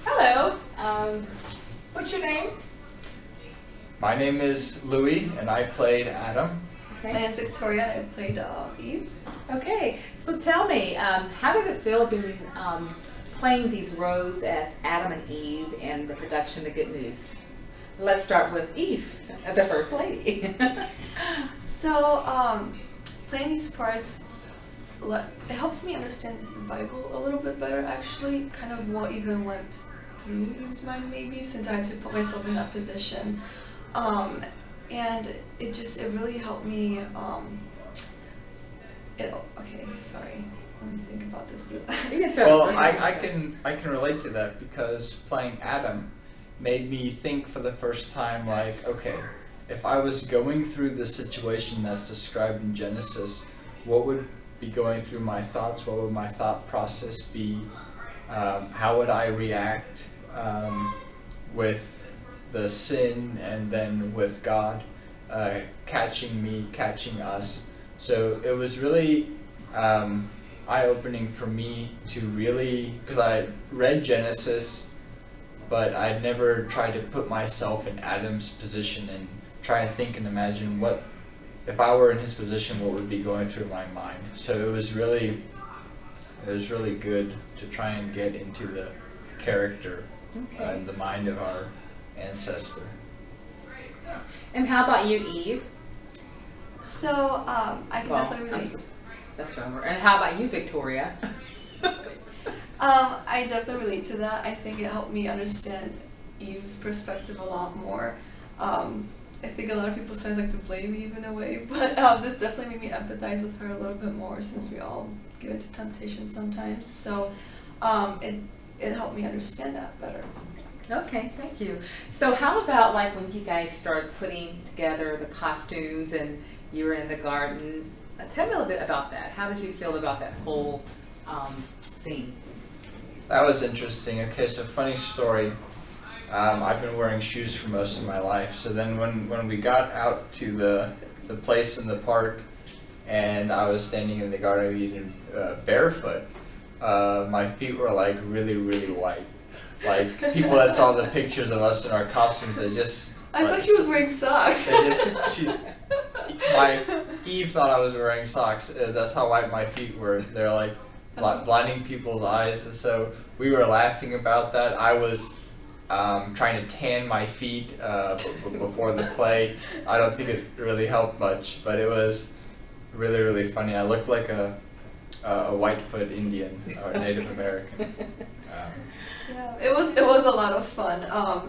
Hello. What's your name? My name is Louis, and I played Adam. Okay. My name is Wiktoria, and I played Eve. Okay. So tell me, how did it feel being playing these roles as Adam and Eve in the production of Good News? Let's start with Eve, the first lady. So, playing these parts, it helped me understand the Bible a little bit better, actually, kind of what even went through Eve's mind, maybe, since I had to put myself in that position. And it really helped me, okay, sorry, let me think about this. You can start. Well, I can relate to that because playing Adam made me think for the first time, like, okay, if I was going through the situation that's described in Genesis, what would be going through my thoughts? What would my thought process be? How would I react with the sin and then with God catching me, catching us? So it was really eye-opening for me to really, because I read Genesis, but I'd never tried to put myself in Adam's position and try and think and imagine what, if I were in his position, what would be going through my mind. So it was really good to try and get into the character and the mind of our ancestor. And how about you, Eve? So, I can definitely relate. That's stronger. And how about you, Victoria? I definitely relate to that. I think it helped me understand Eve's perspective a lot more. I think a lot of people sometimes like to blame Eve in a way, but this definitely made me empathize with her a little bit more, since we all give into temptation sometimes. So it helped me understand that better. Okay, thank you. So how about like when you guys started putting together the costumes and you were in the garden? Tell me a little bit about that. How did you feel about that whole scene? That was interesting. Okay, so funny story. I've been wearing shoes for most of my life. So then when we got out to the place in the park and I was standing in the Garden of Eden barefoot, my feet were like really, really white. Like people that saw the pictures of us in our costumes, they just... I thought she was wearing socks. Eve thought I was wearing socks. That's how white my feet were. They're like blinding people's eyes. And so we were laughing about that. I was trying to tan my feet before the play. I don't think it really helped much, but it was really, really funny. I looked like a Whitefoot Indian or Native American. Yeah, it was a lot of fun,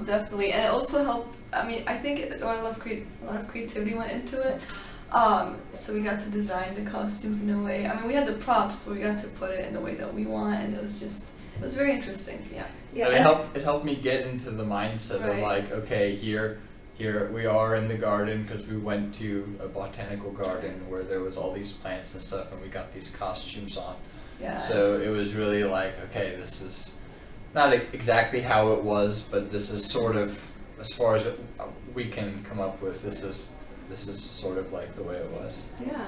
definitely, and it also helped. I mean, I think a lot of creativity went into it. So we got to design the costumes in a way. I mean, we had the props, so we got to put it in the way that we want, and it was very interesting. Yeah. Yeah. It helped me get into the mindset of like, okay, here we are in the garden, because we went to a botanical garden where there was all these plants and stuff, and we got these costumes on. Yeah. So it was really like, okay, this is not exactly how it was, but this is sort of, as far as we can come up with, this is sort of like the way it was. Yeah.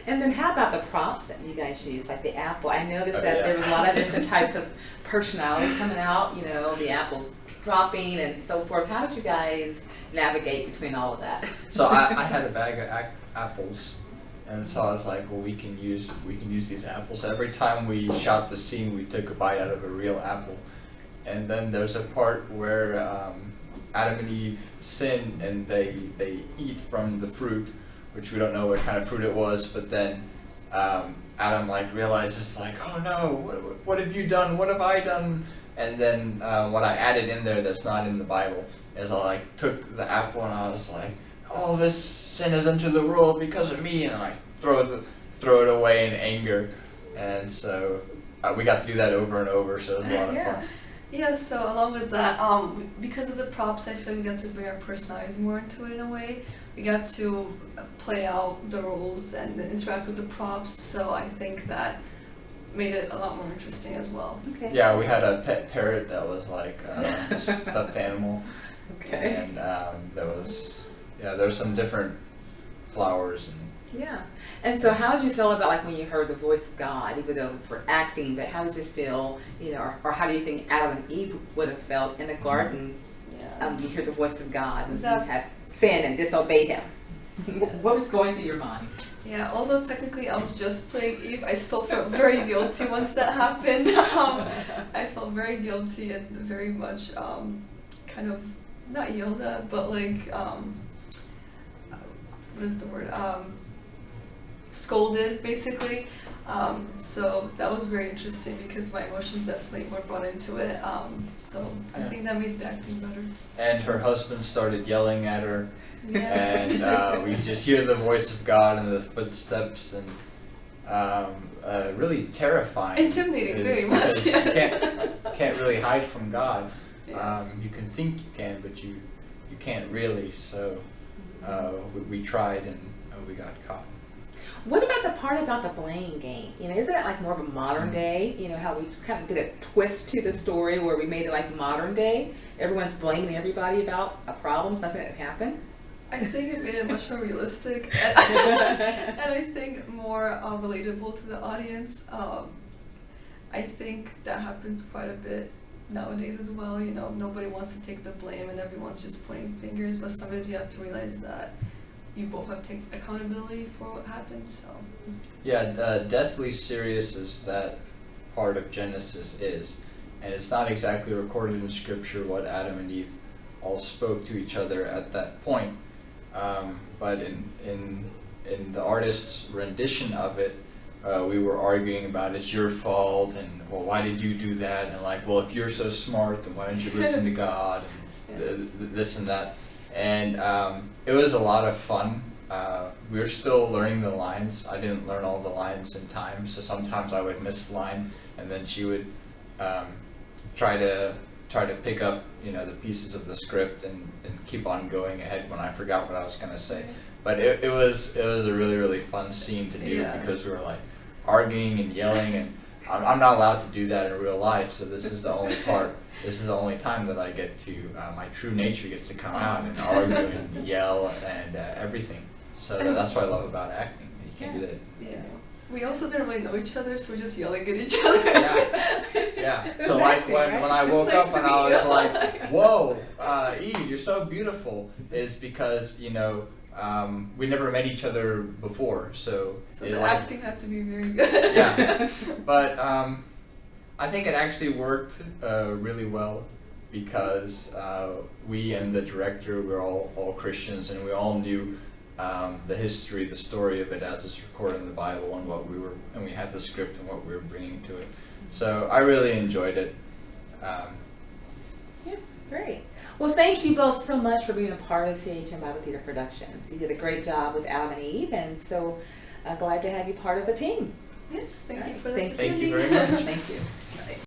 And then how about the props that you guys use, like the apple? I noticed that there was a lot of different types of personality coming out, you know, the apples dropping and so forth. How did you guys navigate between all of that? So I had a bag of apples, and so I was like, well, we can use these apples. Every time we shot the scene, we took a bite out of a real apple. And then there's a part where Adam and Eve sin and they eat from the fruit, which we don't know what kind of fruit it was, but then Adam like realizes like, oh no, what have you done? What have I done? And then what I added in there that's not in the Bible is I like took the apple and I was like, oh, this sin has entered the world because of me, and I throw it away in anger. And so we got to do that over and over, so it was a lot of fun. Yeah, so along with that, because of the props, I feel like we got to bring our personalities more into it in a way. We got to play out the roles and interact with the props, so I think that made it a lot more interesting as well. Okay. Yeah, we had a pet parrot that was like a stuffed animal. Okay. And there was some different flowers and Yeah. And so how did you feel about like when you heard the voice of God, even though for acting, but how did you feel, you know, or how do you think Adam and Eve would have felt in the garden? You hear the voice of God when you had sinned and disobeyed him. What was going through your mind? Yeah, although technically I was just playing Eve, I still felt very guilty once that happened. I felt very guilty and very much kind of not yelled at, but like what is the word? Scolded, basically. So that was very interesting because my emotions definitely were brought into it. So I think that made the acting better. And her husband started yelling at her. Yeah. And we just hear the voice of God and the footsteps, and really terrifying. Intimidating, very much. Yes. You can't really hide from God. Yes. You can think you can, but you can't really. So we tried, and we got caught. What about the part about the blame game? You know, isn't it like more of a modern day? You know, how we kind of did a twist to the story where we made it like modern day. Everyone's blaming everybody about a problem, something that happened. I think it made it much more realistic and I think more relatable to the audience. I think that happens quite a bit nowadays as well. You know, nobody wants to take the blame and everyone's just pointing fingers, but sometimes you have to realize that you both have to take accountability for what happens. So Yeah, deathly serious as that part of Genesis is, and it's not exactly recorded in Scripture what Adam and Eve all spoke to each other at that point. But in the artist's rendition of it, we were arguing about it's your fault, and well, why did you do that? And like, well, if you're so smart, then why don't you listen to God? And this and that. And it was a lot of fun. We were still learning the lines. I didn't learn all the lines in time, so sometimes I would miss a line, and then she would try to pick up, you know, the pieces of the script and keep on going ahead when I forgot what I was gonna say. But it was a really, really fun scene to do because we were like arguing and yelling, and I'm not allowed to do that in real life, so this is the only part. This is the only time that I get to, my true nature gets to come out and argue and yell and everything. So that's what I love about acting. You can't do that. yeah. We also didn't really know each other, so we're just yelling at each other. Yeah. So like when I woke up and I was like, whoa, Eve, you're so beautiful, is because, you know, we never met each other before, so the acting had to be very good. Yeah, but I think it actually worked really well because we and the director were all Christians, and we all knew the history, the story of it as it's recorded in the Bible, and we had the script and what we were bringing to it. So I really enjoyed it. Yeah, great. Well, thank you both so much for being a part of CHM Bible Theater Productions. You did a great job with Adam and Eve, and so glad to have you part of the team. Yes, thank you for the Thank you very much. Thank you.